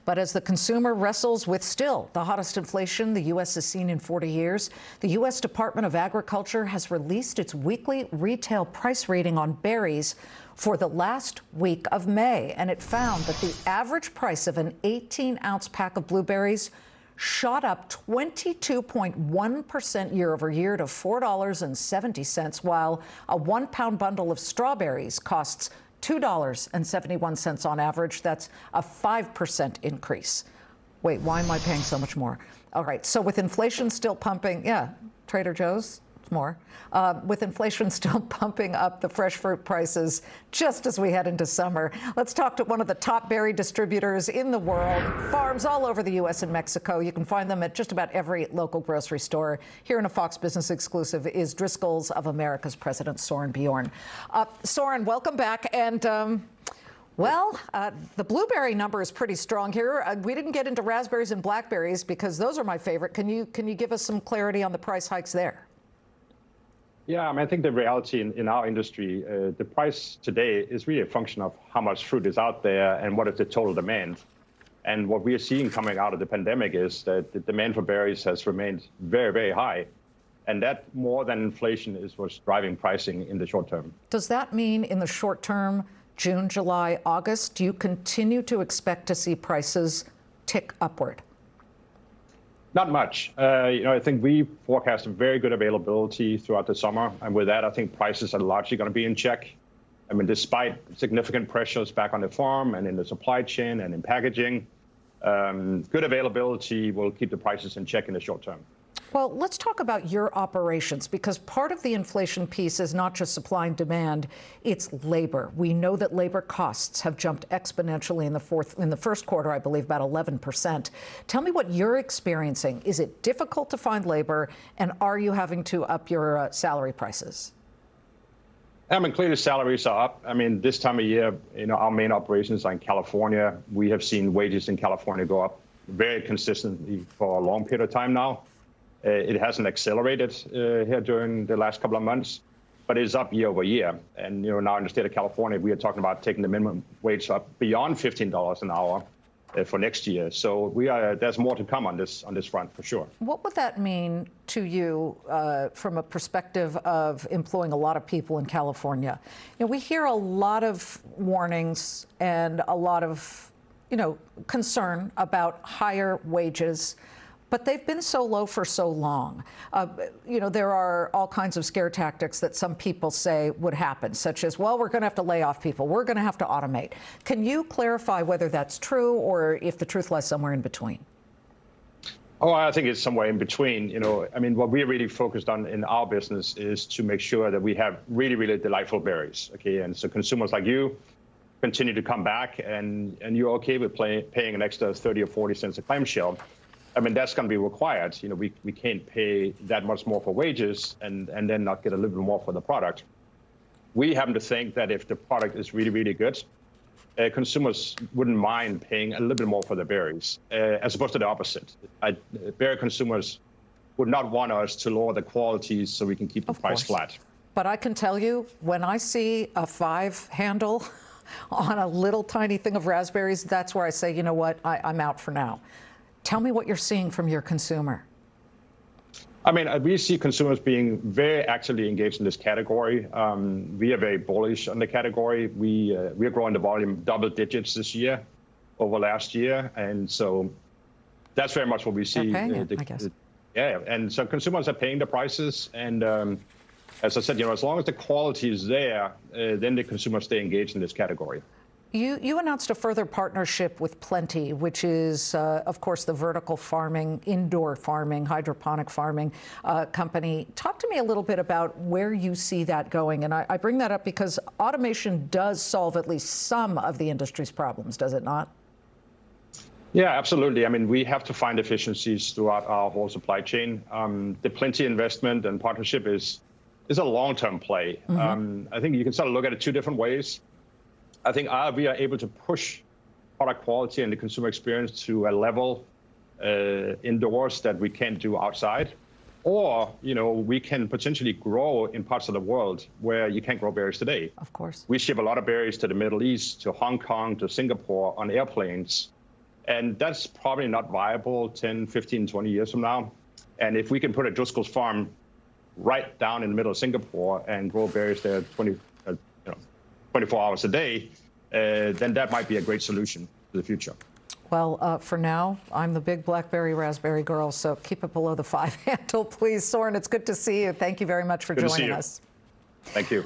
But as the consumer wrestles with still the hottest inflation the U.S. has seen in 40 years, the U.S. Department of Agriculture has released its weekly retail price reading on berries for the last week of May. And it found that the average price of an 18-ounce pack of blueberries shot up 22.1% year over year to $4.70, while a 1-pound bundle of strawberries costs $2.71 on average. That's a 5% increase. Wait, why am I paying so much more? All right, so with inflation still pumping, Trader Joe's, it's more. With inflation still pumping up the fresh fruit prices just as we head into summer, let's talk to one of the top berry distributors in the world, farms all over the U.S. and Mexico. You can find them at just about every local grocery store. Here in a Fox Business exclusive is Driscoll's of America's President Soren Bjorn. Soren, welcome back. And the blueberry number is pretty strong here. We didn't get into raspberries and blackberries because those are my favorite. Can you give us some clarity on the price hikes there? Yeah, I think the reality in our industry, the price today is really a function of how much fruit is out there and what is the total demand. And what we are seeing coming out of the pandemic is that the demand for berries has remained very, very high. And that more than inflation is what's driving pricing in the short term. Does that mean in the short term, June, July, August, do you continue to expect to see prices tick upward? Not much. I think we forecast a very good availability throughout the summer. And with that, I think prices are largely going to be in check. Despite significant pressures back on the farm and in the supply chain and in packaging, good availability will keep the prices in check in the short term. Well, let's talk about your operations, because part of the inflation piece is not just supply and demand, it's labor. We know that labor costs have jumped exponentially in the first quarter, I believe about 11%. Tell me what you're experiencing. Is it difficult to find labor, and are you having to up your salary prices? Clearly salaries are up. This time of year, our main operations are in California. We have seen wages in California go up very consistently for a long period of time now. It hasn't accelerated here during the last couple of months, but it's up year over year. And now in the state of California, we are talking about taking the minimum wage up beyond $15 an hour for next year. So there's more to come on this front for sure. What would that mean to you from a perspective of employing a lot of people in California? We hear a lot of warnings and a lot of concern about higher wages. But they've been so low for so long. There are all kinds of scare tactics that some people say would happen, such as, well, we're going to have to lay off people. We're going to have to automate. Can you clarify whether that's true or if the truth lies somewhere in between? Oh, I think it's somewhere in between. What we're really focused on in our business is to make sure that we have really, really delightful berries. Okay, and so consumers like you continue to come back and you're okay with paying an extra 30 or 40 cents a clamshell. That's going to be required. We can't pay that much more for wages and then not get a little bit more for the product. We happen to think that if the product is really, really good, consumers wouldn't mind paying a little bit more for the berries, as opposed to the opposite. Berry consumers would not want us to lower the quality so we can keep the price flat. But I can tell you, when I see a 5 handle on a little tiny thing of raspberries, that's where I say, you know what, I'm out for now. Tell me what you're seeing from your consumer. We see consumers being very actively engaged in this category. We are very bullish on the category. We are growing the volume double digits this year over last year. And so that's very much what we see. I guess. Yeah, and so consumers are paying the prices. And as I said, as long as the quality is there, then the consumers stay engaged in this category. You announced a further partnership with Plenty, which is, of course, the vertical farming, indoor farming, hydroponic farming company. Talk to me a little bit about where you see that going. And I bring that up because automation does solve at least some of the industry's problems, does it not? Yeah, absolutely. We have to find efficiencies throughout our whole supply chain. The Plenty investment and partnership is a long-term play. I think you can sort of look at it 2 different ways. I think we are able to push product quality and the consumer experience to a level indoors that we can't do outside. Or, we can potentially grow in parts of the world where you can't grow berries today. Of course. We ship a lot of berries to the Middle East, to Hong Kong, to Singapore on airplanes. And that's probably not viable 10, 15, 20 years from now. And if we can put a Driscoll's farm right down in the middle of Singapore and grow berries there 24 hours a day, then that might be a great solution to the future. Well, for now, I'm the big blackberry raspberry girl, so keep it below the 5 handle, please. Soren, it's good to see you. Thank you very much for joining us. Thank you.